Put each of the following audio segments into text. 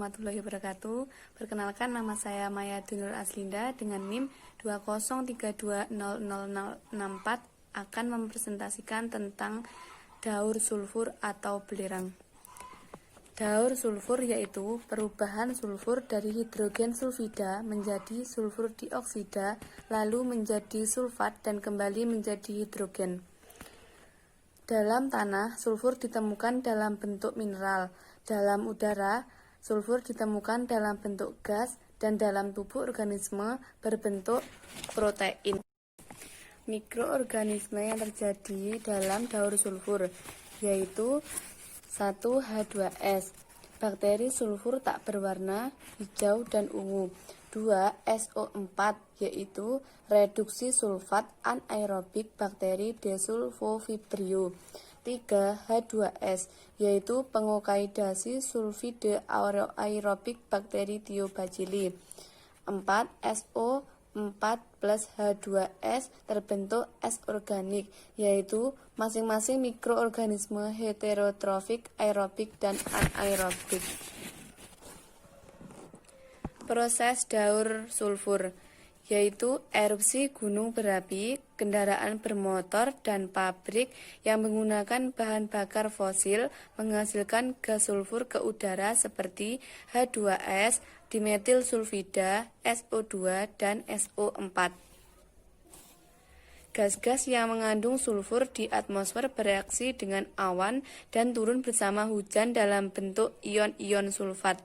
warahmatullahi wabarakatuh. Perkenalkan, nama saya Maya Dunur Aslinda dengan NIM 203200064 akan mempresentasikan tentang daur sulfur atau belerang. Daur sulfur yaitu perubahan sulfur dari hidrogen sulfida menjadi sulfur dioksida, lalu menjadi sulfat dan kembali menjadi hidrogen. Dalam tanah, sulfur ditemukan dalam bentuk mineral. Dalam udara, sulfur ditemukan dalam bentuk gas dan dalam tubuh organisme berbentuk protein. Mikroorganisme yang terjadi dalam daur sulfur yaitu 1H2S. Bakteri sulfur tak berwarna hijau dan ungu. 2SO4 yaitu reduksi sulfat anaerobik bakteri Desulfovibrio. 3H2S yaitu pengokaidasi sulfide aerobik bakteri Thiobacilli. 4SO4 plus H2S terbentuk es organik, yaitu masing-masing mikroorganisme heterotrofik, aerobik, dan anaerobik. Proses daur sulfur yaitu erupsi gunung berapi, kendaraan bermotor, dan pabrik yang menggunakan bahan bakar fosil menghasilkan gas sulfur ke udara seperti H2S, dimetil sulfida, SO2, dan SO4. Gas-gas yang mengandung sulfur di atmosfer bereaksi dengan awan dan turun bersama hujan dalam bentuk ion-ion sulfat.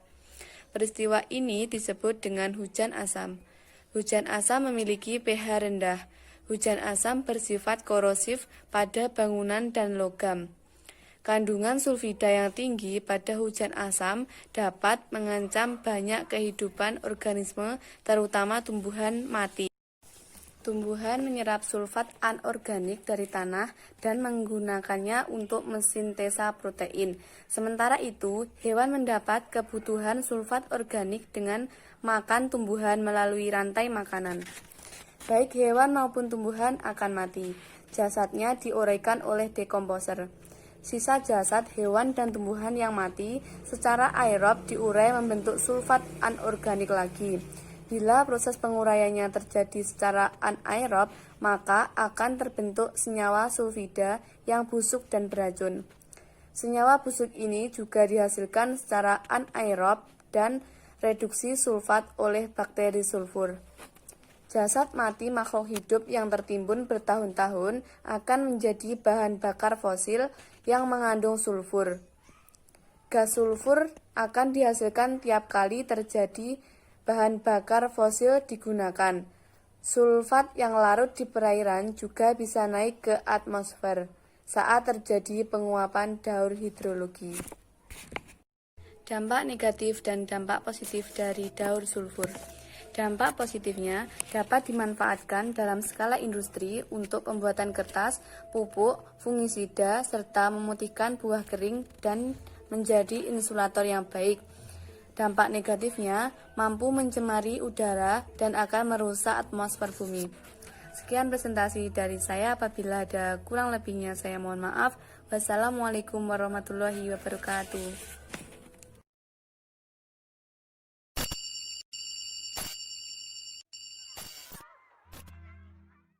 Peristiwa ini disebut dengan hujan asam. Hujan asam memiliki pH rendah. Hujan asam bersifat korosif pada bangunan dan logam. Kandungan sulfida yang tinggi pada hujan asam dapat mengancam banyak kehidupan organisme, terutama tumbuhan mati. Tumbuhan menyerap sulfat anorganik dari tanah dan menggunakannya untuk mensintesa protein. Sementara itu, hewan mendapat kebutuhan sulfat organik dengan makan tumbuhan melalui rantai makanan. Baik hewan maupun tumbuhan akan mati. Jasadnya diuraikan oleh dekomposer. Sisa jasad hewan dan tumbuhan yang mati secara aerob diurai membentuk sulfat anorganik lagi. Bila proses penguraiannya terjadi secara anaerob, maka akan terbentuk senyawa sulfida yang busuk dan beracun. Senyawa busuk ini juga dihasilkan secara anaerob dan reduksi sulfat oleh bakteri sulfur. Jasad mati makhluk hidup yang tertimbun bertahun-tahun akan menjadi bahan bakar fosil yang mengandung sulfur. Gas sulfur akan dihasilkan tiap kali terjadi bahan bakar fosil digunakan. Sulfat yang larut di perairan juga bisa naik ke atmosfer saat terjadi penguapan daur hidrologi. Dampak negatif dan dampak positif dari daur sulfur. Dampak positifnya dapat dimanfaatkan dalam skala industri untuk pembuatan kertas, pupuk, fungisida, serta memutihkan buah kering dan menjadi insulator yang baik. Dampak negatifnya mampu mencemari udara dan akan merusak atmosfer bumi. Sekian presentasi dari saya. Apabila ada kurang lebihnya saya mohon maaf. Wassalamualaikum warahmatullahi wabarakatuh.